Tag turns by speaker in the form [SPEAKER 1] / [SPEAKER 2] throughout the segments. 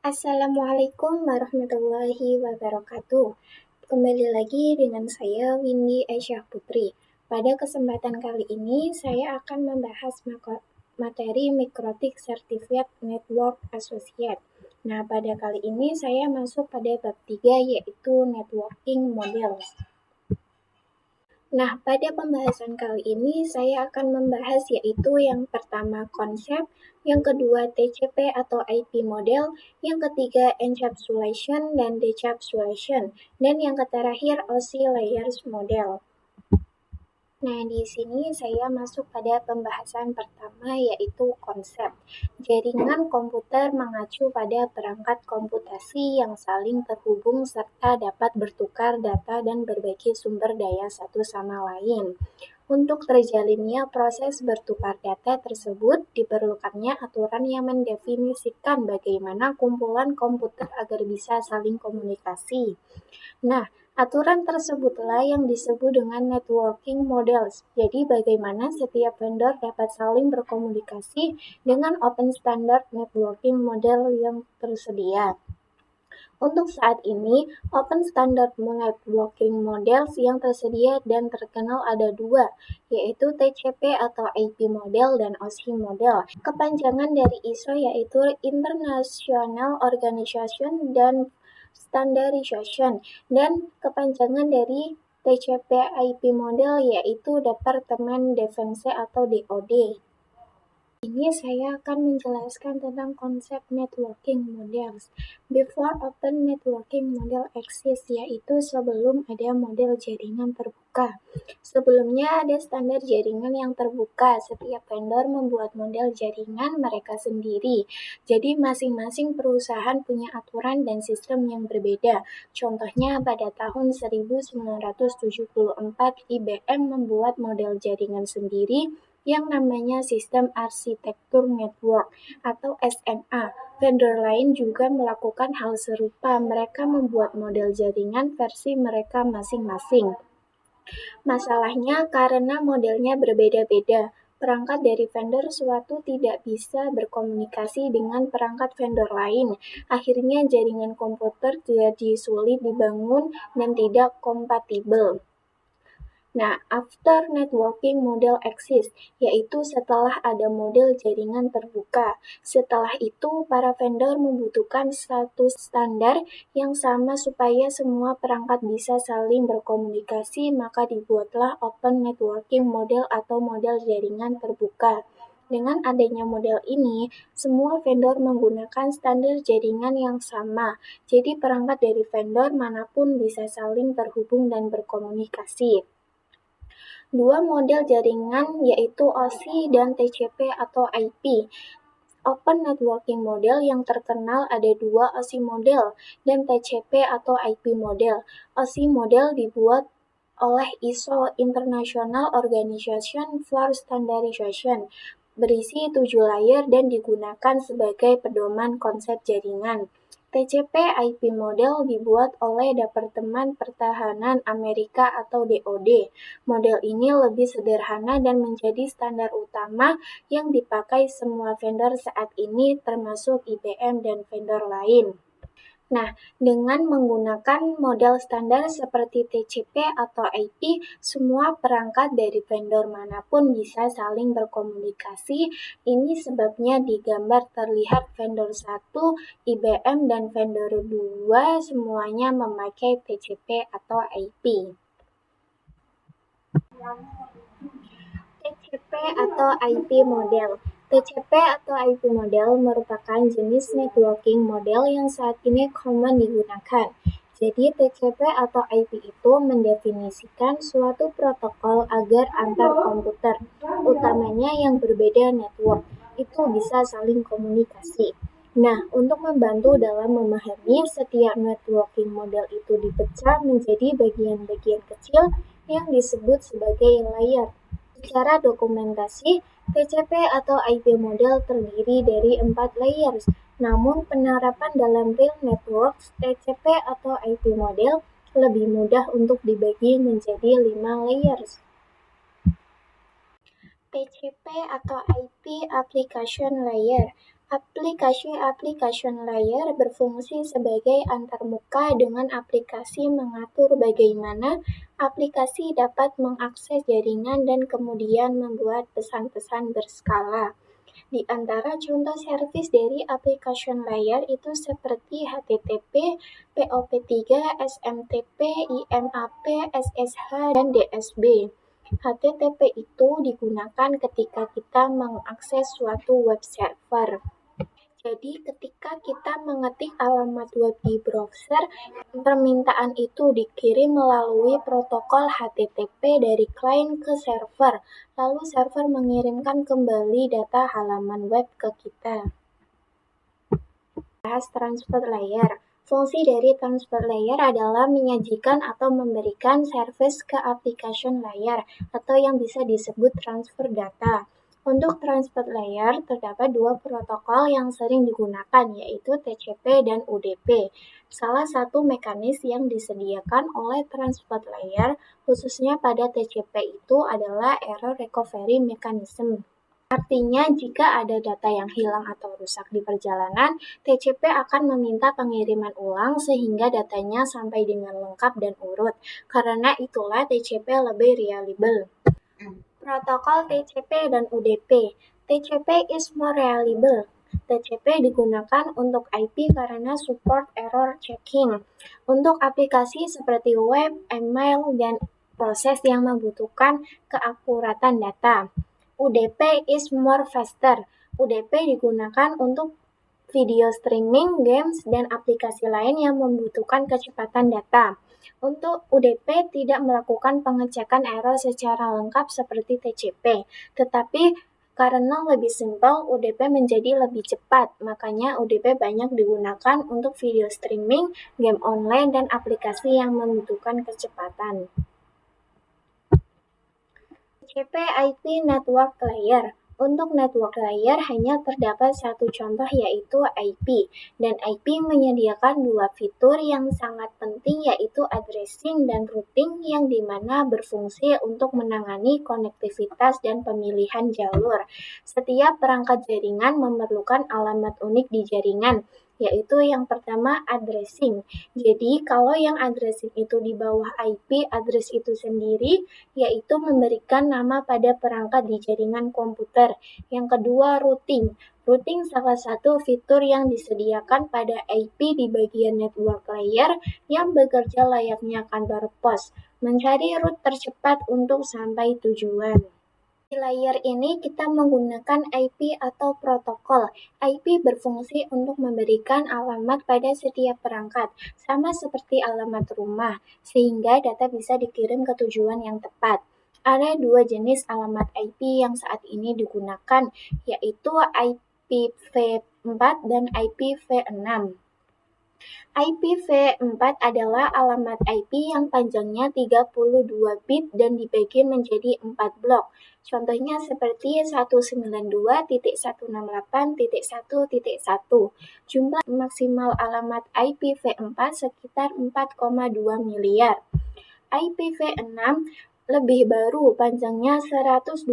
[SPEAKER 1] Assalamualaikum warahmatullahi wabarakatuh. Kembali lagi dengan saya Windy Aisyah Putri. Pada kesempatan kali ini saya akan membahas materi Mikrotik Certificate Network Associate. Nah, pada kali ini saya masuk pada bab 3 yaitu Networking Models. Nah, pada pembahasan kali ini saya akan membahas yaitu yang pertama konsep, yang kedua TCP atau IP model, yang ketiga encapsulation dan decapsulation, dan yang terakhir OSI layers model. Nah, di sini saya masuk pada pembahasan pertama yaitu konsep. Jaringan komputer mengacu pada perangkat komputasi yang saling terhubung serta dapat bertukar data dan berbagi sumber daya satu sama lain. Untuk terjalinnya proses bertukar data tersebut, diperlukannya aturan yang mendefinisikan bagaimana kumpulan komputer agar bisa saling komunikasi. Nah, aturan tersebutlah yang disebut dengan networking models. Jadi, bagaimana setiap vendor dapat saling berkomunikasi dengan open standard networking model yang tersedia. Untuk saat ini, open standard networking models yang tersedia dan terkenal ada dua, yaitu TCP atau IP model dan OSI model. Kepanjangan dari ISO yaitu International Organization dan Standardization, dan kepanjangan dari TCP IP model yaitu Departemen Defense atau DoD. Ini saya akan menjelaskan tentang konsep networking models. Before open networking model exists, yaitu sebelum ada model jaringan terbuka. Sebelumnya ada standar jaringan yang terbuka. Setiap vendor membuat model jaringan mereka sendiri. Jadi masing-masing perusahaan punya aturan dan sistem yang berbeda. Contohnya pada tahun 1974 IBM membuat model jaringan sendiri yang namanya Sistem Arsitektur Network atau SMA. Vendor lain juga melakukan hal serupa. Mereka membuat model jaringan versi mereka masing-masing. Masalahnya karena modelnya berbeda-beda, perangkat dari vendor suatu tidak bisa berkomunikasi dengan perangkat vendor lain. Akhirnya jaringan komputer jadi sulit dibangun dan tidak kompatibel. Nah, after networking model exists, yaitu setelah ada model jaringan terbuka. Setelah itu, para vendor membutuhkan satu standar yang sama supaya semua perangkat bisa saling berkomunikasi, maka dibuatlah open networking model atau model jaringan terbuka. Dengan adanya model ini, semua vendor menggunakan standar jaringan yang sama. Jadi perangkat dari vendor manapun bisa saling terhubung dan berkomunikasi. Dua model jaringan yaitu OSI dan TCP atau IP. Open Networking Model yang terkenal ada dua OSI model dan TCP atau IP model. OSI model dibuat oleh ISO International Organization for Standardization, berisi 7 layer dan digunakan sebagai pedoman konsep jaringan. TCP IP model dibuat oleh Departemen Pertahanan Amerika atau DoD. Model ini lebih sederhana dan menjadi standar utama yang dipakai semua vendor saat ini termasuk IBM dan vendor lain. Nah, dengan menggunakan model standar seperti TCP atau IP, semua perangkat dari vendor manapun bisa saling berkomunikasi. Ini sebabnya di gambar terlihat vendor 1, IBM, dan vendor 2 semuanya memakai TCP atau IP. TCP atau IP model. TCP atau IP model merupakan jenis networking model yang saat ini common digunakan. Jadi TCP atau IP itu mendefinisikan suatu protokol agar antar komputer, utamanya yang berbeda network, itu bisa saling komunikasi. Nah, untuk membantu dalam memahami setiap networking model itu dipecah menjadi bagian-bagian kecil yang disebut sebagai layer. Secara dokumentasi, TCP atau IP model terdiri dari 4 layers. Namun penerapan dalam real networks, TCP atau IP model lebih mudah untuk dibagi menjadi 5 layers. TCP atau IP Application Layer. Aplikasi-application layer berfungsi sebagai antarmuka dengan aplikasi mengatur bagaimana aplikasi dapat mengakses jaringan dan kemudian membuat pesan-pesan berskala. Di antara contoh servis dari application layer itu seperti HTTP, POP3, SMTP, IMAP, SSH, dan DSB. HTTP itu digunakan ketika kita mengakses suatu web server. Jadi ketika kita mengetik alamat web di browser, permintaan itu dikirim melalui protokol HTTP dari klien ke server, lalu server mengirimkan kembali data halaman web ke kita. Bahas transport layer. Fungsi dari transport layer adalah menyajikan atau memberikan service ke application layer atau yang bisa disebut transfer data. Untuk transport layer terdapat dua protokol yang sering digunakan yaitu TCP dan UDP. Salah satu mekanisme yang disediakan oleh transport layer khususnya pada TCP itu adalah error recovery mechanism. Artinya, jika ada data yang hilang atau rusak di perjalanan, TCP akan meminta pengiriman ulang sehingga datanya sampai dengan lengkap dan urut. Karena itulah TCP lebih reliable. Protokol TCP dan UDP. TCP is more reliable. TCP digunakan untuk IP karena support error checking. Untuk aplikasi seperti web, email, dan proses yang membutuhkan keakuratan data. UDP is more faster. UDP digunakan untuk video streaming, games, dan aplikasi lain yang membutuhkan kecepatan data. Untuk UDP tidak melakukan pengecekan error secara lengkap seperti TCP, tetapi karena lebih simpel, UDP menjadi lebih cepat. Makanya UDP banyak digunakan untuk video streaming, game online, dan aplikasi yang membutuhkan kecepatan. TCP IP Network Layer. Untuk network layer hanya terdapat satu contoh yaitu IP, dan IP menyediakan dua fitur yang sangat penting yaitu addressing dan routing yang dimana berfungsi untuk menangani konektivitas dan pemilihan jalur. Setiap perangkat jaringan memerlukan alamat unik di jaringan, yaitu yang pertama addressing. Jadi kalau yang addressing itu di bawah IP address itu sendiri, yaitu memberikan nama pada perangkat di jaringan komputer. Yang kedua routing. Routing salah satu fitur yang disediakan pada IP di bagian network layer yang bekerja layaknya kantor pos, mencari route tercepat untuk sampai tujuan. Di layer ini kita menggunakan IP atau protokol. IP berfungsi untuk memberikan alamat pada setiap perangkat, sama seperti alamat rumah, sehingga data bisa dikirim ke tujuan yang tepat. Ada dua jenis alamat IP yang saat ini digunakan, yaitu IPv4 dan IPv6. IPv4 adalah alamat IP yang panjangnya 32 bit dan dibagi menjadi 4 blok. Contohnya seperti 192.168.1.1. Jumlah maksimal alamat IPv4 sekitar 4,2 miliar. IPv6 lebih baru, panjangnya 128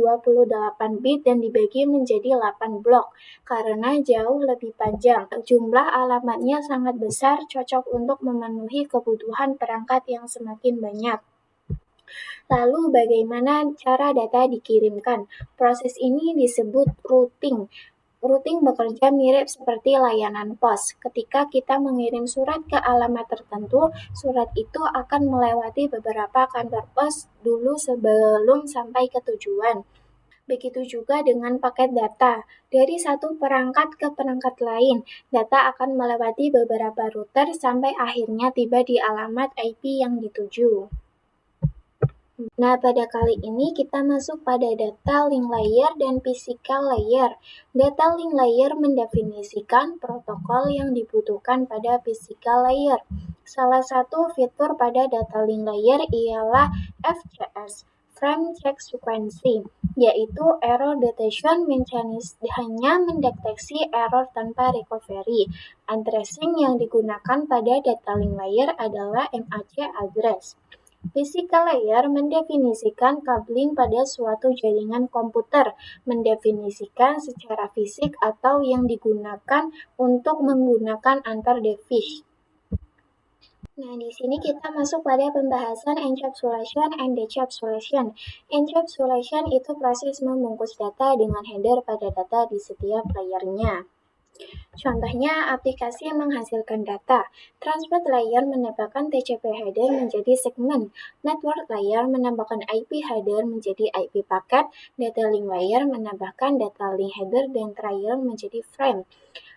[SPEAKER 1] bit dan dibagi menjadi 8 blok. Karena jauh lebih panjang, jumlah alamatnya sangat besar, cocok untuk memenuhi kebutuhan perangkat yang semakin banyak. Lalu bagaimana cara data dikirimkan? Proses ini disebut routing. Routing bekerja mirip seperti layanan pos. Ketika kita mengirim surat ke alamat tertentu, surat itu akan melewati beberapa kantor pos dulu sebelum sampai ke tujuan. Begitu juga dengan paket data. Dari satu perangkat ke perangkat lain, data akan melewati beberapa router sampai akhirnya tiba di alamat IP yang dituju. Nah, pada kali ini kita masuk pada data link layer dan physical layer. Data link layer mendefinisikan protokol yang dibutuhkan pada physical layer. Salah satu fitur pada data link layer ialah FCS, Frame Check Sequence, yaitu Error Detection Mechanism, hanya mendeteksi error tanpa recovery. Addressing yang digunakan pada data link layer adalah MAC address. Physical layer mendefinisikan coupling pada suatu jaringan komputer, mendefinisikan secara fisik atau yang digunakan untuk menggunakan antar device. Nah, di sini kita masuk pada pembahasan encapsulation and decapsulation. Encapsulation itu proses membungkus data dengan header pada data di setiap layernya. Contohnya, aplikasi menghasilkan data. Transport layer menambahkan TCP header menjadi segmen. Network layer menambahkan IP header menjadi IP paket. Data link layer menambahkan data link header dan trailer menjadi frame.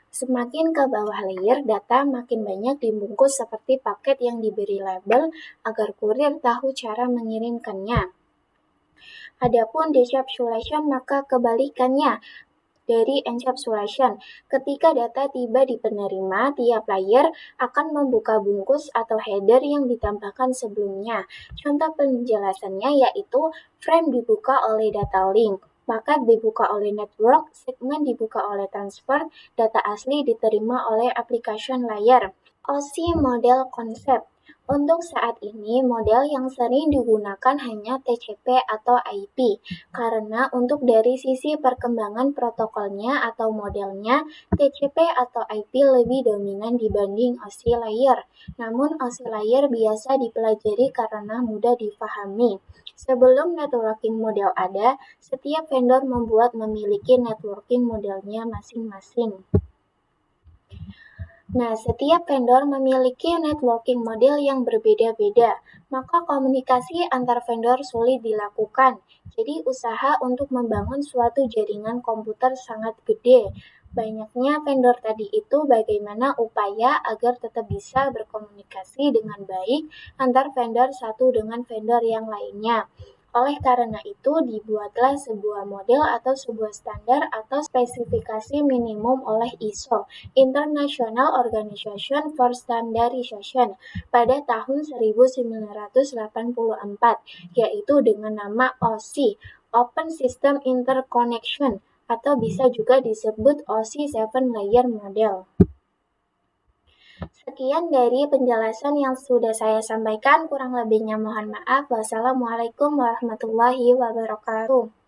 [SPEAKER 1] Semakin ke bawah layer, data makin banyak dibungkus seperti paket yang diberi label agar kurir tahu cara mengirimkannya. Adapun decapsulation maka kebalikannya dari encapsulation. Ketika data tiba di penerima, tiap layer akan membuka bungkus atau header yang ditambahkan sebelumnya. Contoh penjelasannya yaitu frame dibuka oleh data link, paket dibuka oleh network, segmen dibuka oleh transfer, data asli diterima oleh application layer. OC model konsep. Untuk saat ini, model yang sering digunakan hanya TCP atau IP, karena untuk dari sisi perkembangan protokolnya atau modelnya, TCP atau IP lebih dominan dibanding OC layer. Namun OC layer biasa dipelajari karena mudah dipahami. Sebelum networking model ada, setiap vendor memiliki networking modelnya masing-masing. Nah, setiap vendor memiliki networking model yang berbeda-beda, maka komunikasi antar vendor sulit dilakukan. Jadi, usaha untuk membangun suatu jaringan komputer sangat gede. Banyaknya vendor tadi itu bagaimana upaya agar tetap bisa berkomunikasi dengan baik antar vendor satu dengan vendor yang lainnya. Oleh karena itu, dibuatlah sebuah model atau sebuah standar atau spesifikasi minimum oleh ISO, International Organization for Standardization, pada tahun 1984, yaitu dengan nama OSI, Open System Interconnection, atau bisa juga disebut OSI 7 Layer Model. Sekian dari penjelasan yang sudah saya sampaikan, kurang lebihnya mohon maaf. Wassalamualaikum warahmatullahi wabarakatuh.